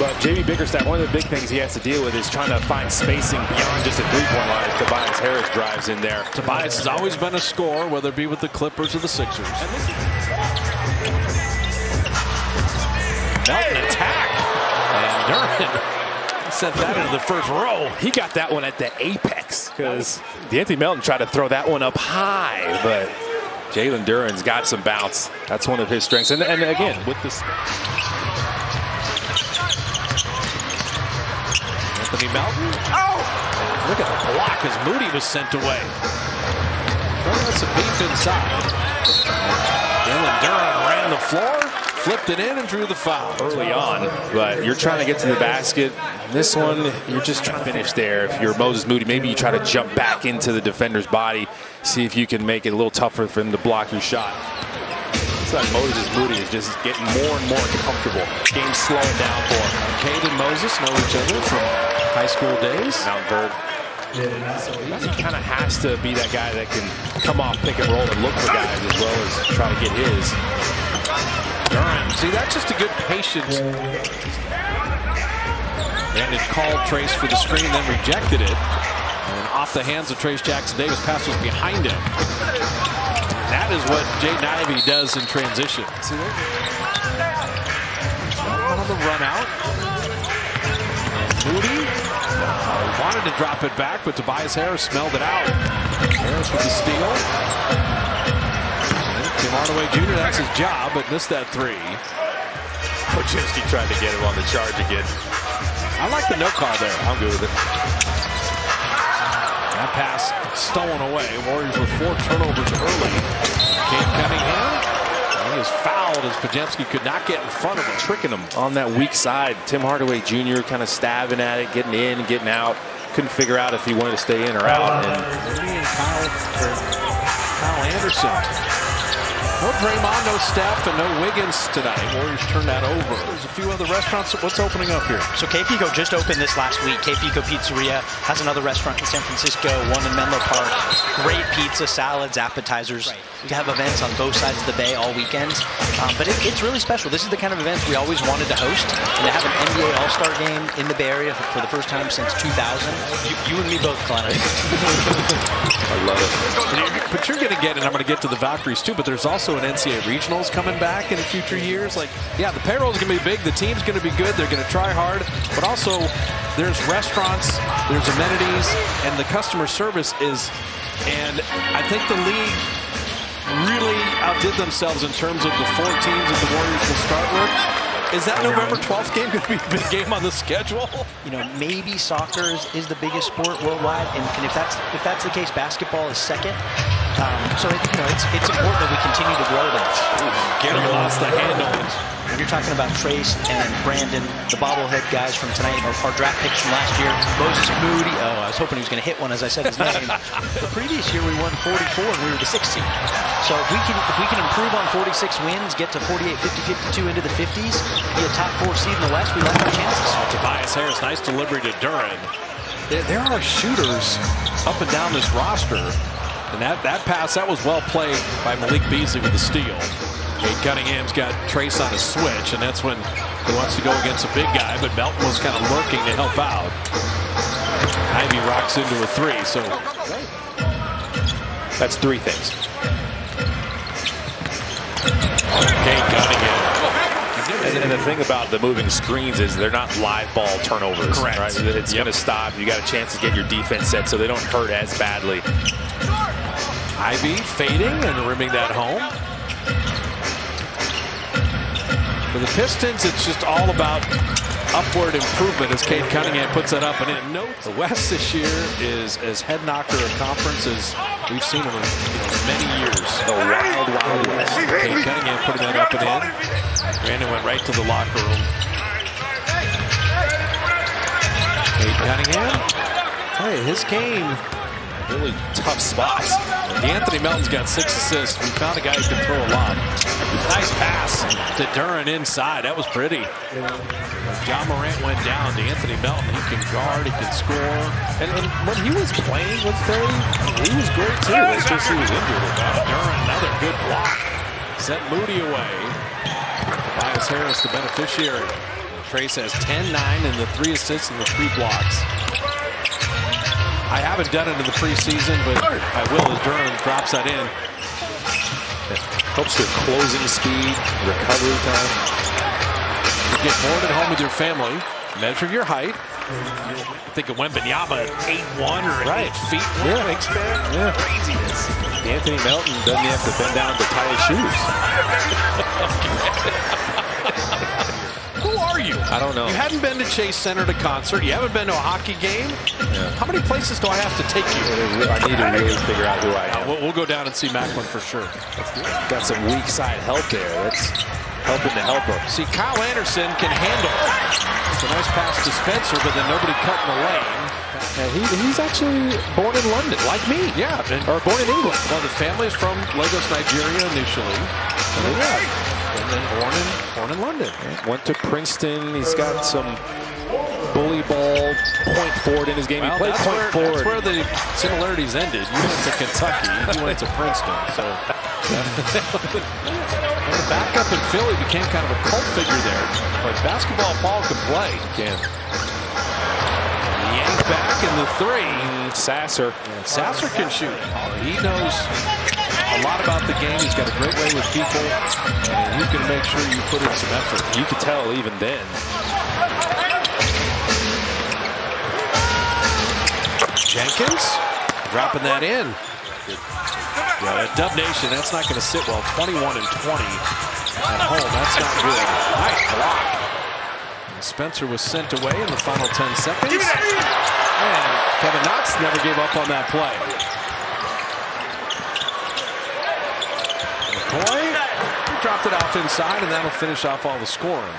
But J.B. Bickerstaff, one of the big things he has to deal with is trying to find spacing beyond just a three-point line as 𝗙𝗢𝗟𝗓 drives in there. Tobias has always been a scorer, whether it be with the Clippers or the Sixers. Melton attack. And Duren sent that into the first row. He got that one at the apex because De'Anthony Melton tried to throw that one up high, but Jalen Duren's got some bounce. That's one of his strengths. And again, with this. Anthony Melton. Oh! Look at the block as Moody was sent away. Throwing some beef inside. Jalen Duren ran the floor, flipped it in, and drew the foul early on. But you're trying to get to the basket. This one, you're just trying to finish there. If you're Moses Moody, maybe you try to jump back into the defender's body, see if you can make it a little tougher for him to block your shot. It's like Moses Moody is just getting more and more comfortable. Game's slowing down for him. Cade and Moses know each other from high school days. Mount Verb. He kind of has to be that guy that can come off pick and roll and look for guys as well as try to get his. Duren, see, that's just a good patience. Brandon called Trace for the screen, then rejected it. And off the hands of Trace Jackson-Davis, pass was behind him. That is what Jaden Ivey does in transition. See there? On the run out. Moody wanted to drop it back, but Tobias Harris smelled it out. Harris with the steal. Tim Hardaway Jr., that's his job, but missed that three. Podziemski tried to get him on the charge again. I like the no call there. I'm good with it. That pass stolen away. Warriors with 4 turnovers early. Cade Cunningham. He was fouled as Podziemski could not get in front of him. Tricking him on that weak side. Tim Hardaway Jr. kind of stabbing at it, getting in and getting out. Couldn't figure out if he wanted to stay in or out. And Kyle Anderson. No Draymond, no Steph, and no Wiggins tonight. Warriors turned that over. There's a few other restaurants. What's opening up here? So 𝗙𝗢𝗄 just opened this last week. 𝗙𝗢𝗄 Pizzeria has another restaurant in San Francisco, one in Menlo Park. Great pizza, salads, appetizers. Right. We have events on both sides of the bay all weekends. But it's really special. This is the kind of events we always wanted to host. And to have an NBA All-Star game in the Bay Area for the first time since 2000. You and me both, Connor. I love it. But you're going to get, and I'm going to get to the Valkyries too, but there's also an NCAA Regionals coming back in future years. Like, yeah, the payroll's going to be big. The team's going to be good. They're going to try hard. But also, there's restaurants, there's amenities, and the customer service is, and I think the league really outdid themselves in terms of the 4 teams that the Warriors will start with. Is that November 12th game going to be a big game on the schedule? You know, maybe soccer is the biggest sport worldwide, and if that's the case, basketball is second. So it's important that we continue to grow that. Gary lost the handle. When you're talking about Trace and Brandon, the bobblehead guys from tonight, our draft picks from last year, Moses Moody. Oh, I was hoping he was going to hit one as I said his name. The previous year we won 44 and we were the 6th seed. So if we can improve on 46 wins, get to 48, 50, 52 into the 50s, be a top 4 seed in the West, we like our chances. Tobias Harris, nice delivery to Duren. There are shooters up and down this roster. And that pass, that was well played by Malik Beasley with the steal. Cade Cunningham's got Trace on a switch, and that's when he wants to go against a big guy, but Melton was kind of lurking to help out. Ivey rocks into a 3, so that's 3 things. Cade Cunningham. And the thing about the moving screens is they're not live ball turnovers. Correct. Right? It's going to stop. You got a chance to get your defense set so they don't hurt as badly. Ivey fading and rimming that home. For the Pistons, it's just all about upward improvement as Cade Cunningham puts that up and in. Note the West this year is as head knocker a conference as we've seen in many years. The wild, wild West. Cade Cunningham putting that up and in. Brandon went right to the locker room. Cade Cunningham. Hey, his game. Really tough spots. De'Anthony Melton's got 6 assists. We found a guy who can throw a lot. Nice pass to Duren inside. That was pretty. John Morant went down. De'Anthony Melton, he can guard, he can score. And when he was playing with Philly, he was great too. It's just he was injured. Duren, another good block. Sent Moody away. Tobias Harris, the beneficiary. Trace has 10, 9, and the 3 assists and the 3 blocks. I haven't done it in the preseason, but I will as Durham drops that in. Helps your closing speed, recovery time. You get bored at home with your family, measure your height. I think of 𝗙𝗢𝗟𝗟𝗢𝗪 at 8'1" or 8 feet. Yeah. Wingspan. Yeah. Craziness. Anthony Melton doesn't have to bend down to tie his shoes. Who are you? I don't know. You hadn't been to Chase Center to concert. You haven't been to a hockey game. Yeah. How many places do I have to take you? I need to really figure out who I am. We'll go down and see Macklin for sure. Got some weak side help there. That's helping the helper. See, Kyle Anderson can handle. It's a nice pass to Spencer, but then nobody cut in the lane. And he's actually born in London, like me. Yeah. Or born in England. Well, the family's from Lagos, Nigeria initially. And then born in London. Went to Princeton. He's got some bully ball point forward in his game. Well, he played point forward. That's where the similarities ended. You went to Kentucky. He went to Princeton. So and the backup in Philly became kind of a cult figure there. But basketball, Paul can play. Again. Yanked back in the 3. Sasser. And Sasser can shoot. He knows a lot about the game. He's got a great way with people, and he's going to make sure you put in some effort. You could tell even then. Jenkins dropping that in. Yeah, that Dub Nation, that's not going to sit well. 21 and 20 at home. That's not good. Nice block. And Spencer was sent away in the final 10 seconds. And Kevin Knox never gave up on that play. McCoy dropped it off inside, and that'll finish off all the scoring.